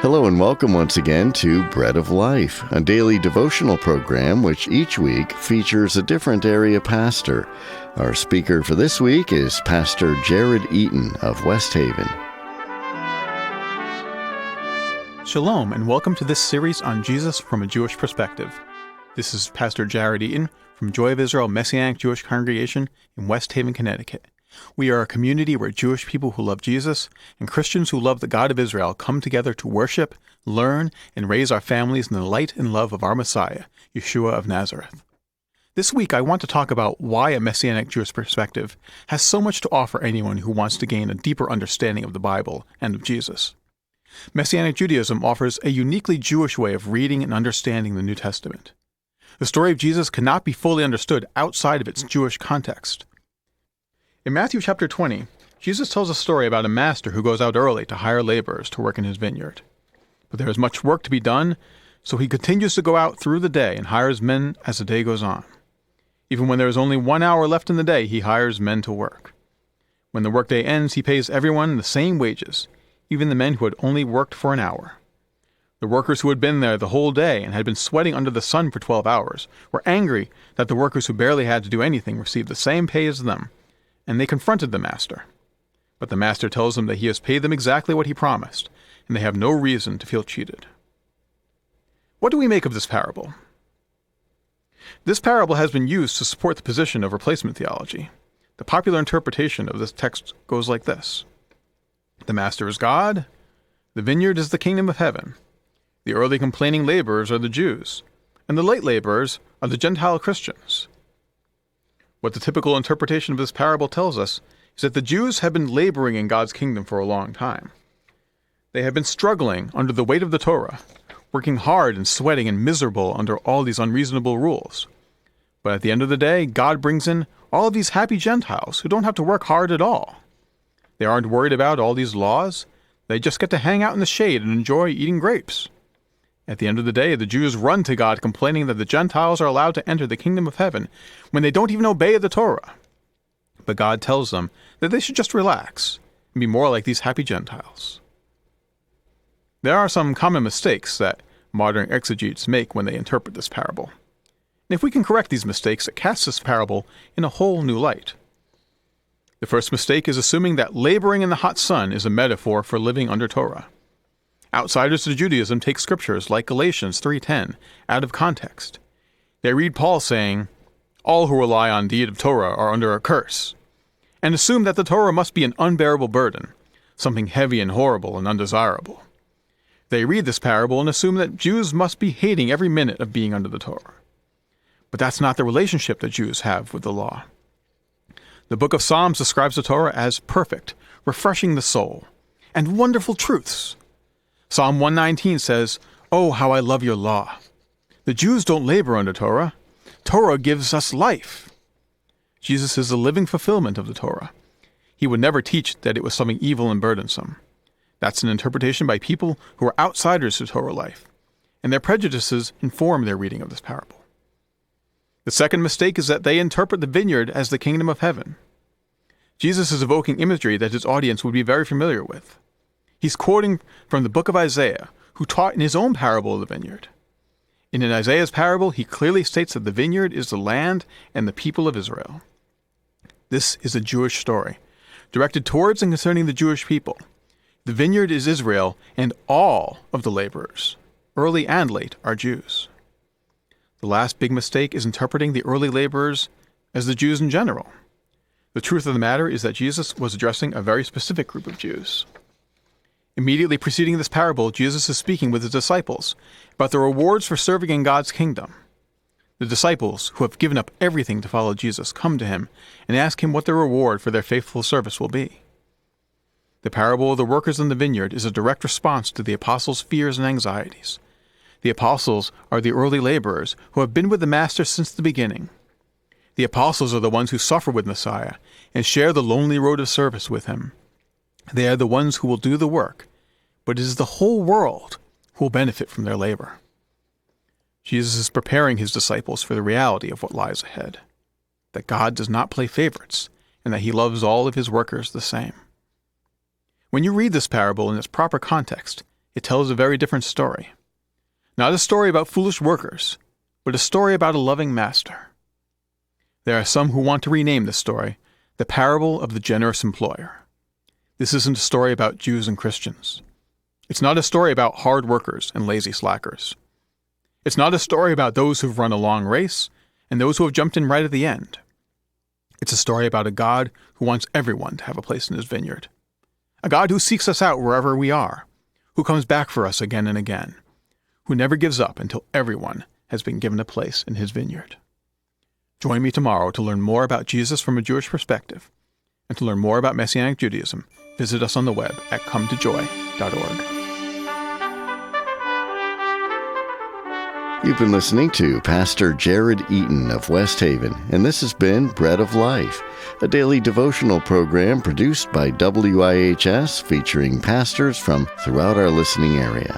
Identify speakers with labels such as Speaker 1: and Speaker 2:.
Speaker 1: Hello and welcome once again to Bread of Life, a daily devotional program which each week features a different area pastor. Our speaker for this week is Pastor Jared Eaton of West Haven.
Speaker 2: Shalom and welcome to this series on Jesus from a Jewish perspective. This is Pastor Jared Eaton from Joy of Israel Messianic Jewish Congregation in West Haven, Connecticut. We are a community where Jewish people who love Jesus and Christians who love the God of Israel come together to worship, learn, and raise our families in the light and love of our Messiah, Yeshua of Nazareth. This week I want to talk about why a Messianic Jewish perspective has so much to offer anyone who wants to gain a deeper understanding of the Bible and of Jesus. Messianic Judaism offers a uniquely Jewish way of reading and understanding the New Testament. The story of Jesus cannot be fully understood outside of its Jewish context. In Matthew chapter 20, Jesus tells a story about a master who goes out early to hire laborers to work in his vineyard. But there is much work to be done, so he continues to go out through the day and hires men as the day goes on. Even when there is only 1 hour left in the day, he hires men to work. When the workday ends, he pays everyone the same wages, even the men who had only worked for an hour. The workers who had been there the whole day and had been sweating under the sun for 12 hours were angry that the workers who barely had to do anything received the same pay as them, and they confronted the master. But the master tells them that he has paid them exactly what he promised, and they have no reason to feel cheated. What do we make of this parable? This parable has been used to support the position of replacement theology. The popular interpretation of this text goes like this. The master is God, the vineyard is the kingdom of heaven, the early complaining laborers are the Jews, and the late laborers are the Gentile Christians. What the typical interpretation of this parable tells us is that the Jews have been laboring in God's kingdom for a long time. They have been struggling under the weight of the Torah, working hard and sweating and miserable under all these unreasonable rules. But at the end of the day, God brings in all of these happy Gentiles who don't have to work hard at all. They aren't worried about all these laws. They just get to hang out in the shade and enjoy eating grapes. At the end of the day, the Jews run to God complaining that the Gentiles are allowed to enter the kingdom of heaven when they don't even obey the Torah. But God tells them that they should just relax and be more like these happy Gentiles. There are some common mistakes that modern exegetes make when they interpret this parable. And if we can correct these mistakes, it casts this parable in a whole new light. The first mistake is assuming that laboring in the hot sun is a metaphor for living under Torah. Outsiders to Judaism take scriptures like Galatians 3:10 out of context. They read Paul saying, "All who rely on deed of Torah are under a curse," and assume that the Torah must be an unbearable burden, something heavy and horrible and undesirable. They read this parable and assume that Jews must be hating every minute of being under the Torah. But that's not the relationship that Jews have with the law. The book of Psalms describes the Torah as perfect, refreshing the soul, and wonderful truths. Psalm 119 says, "Oh, how I love your law." The Jews don't labor under Torah. Torah gives us life. Jesus is the living fulfillment of the Torah. He would never teach that it was something evil and burdensome. That's an interpretation by people who are outsiders to Torah life, and their prejudices inform their reading of this parable. The second mistake is that they interpret the vineyard as the kingdom of heaven. Jesus is evoking imagery that his audience would be very familiar with. He's quoting from the book of Isaiah, who taught in his own parable of the vineyard. In Isaiah's parable, he clearly states that the vineyard is the land and the people of Israel. This is a Jewish story, directed towards and concerning the Jewish people. The vineyard is Israel, and all of the laborers, early and late, are Jews. The last big mistake is interpreting the early laborers as the Jews in general. The truth of the matter is that Jesus was addressing a very specific group of Jews. Immediately preceding this parable, Jesus is speaking with his disciples about the rewards for serving in God's kingdom. The disciples, who have given up everything to follow Jesus, come to him and ask him what their reward for their faithful service will be. The parable of the workers in the vineyard is a direct response to the apostles' fears and anxieties. The apostles are the early laborers who have been with the Master since the beginning. The apostles are the ones who suffer with Messiah and share the lonely road of service with him. They are the ones who will do the work, but it is the whole world who will benefit from their labor. Jesus is preparing his disciples for the reality of what lies ahead, that God does not play favorites, and that he loves all of his workers the same. When you read this parable in its proper context, it tells a very different story. Not a story about foolish workers, but a story about a loving master. There are some who want to rename this story the parable of the generous employer. This isn't a story about Jews and Christians. It's not a story about hard workers and lazy slackers. It's not a story about those who've run a long race and those who have jumped in right at the end. It's a story about a God who wants everyone to have a place in his vineyard. A God who seeks us out wherever we are, who comes back for us again and again, who never gives up until everyone has been given a place in his vineyard. Join me tomorrow to learn more about Jesus from a Jewish perspective. And to learn more about Messianic Judaism, visit us on the web at cometojoy.org.
Speaker 1: You've been listening to Pastor Jared Eaton of West Haven, and this has been Bread of Life, a daily devotional program produced by WIHS featuring pastors from throughout our listening area.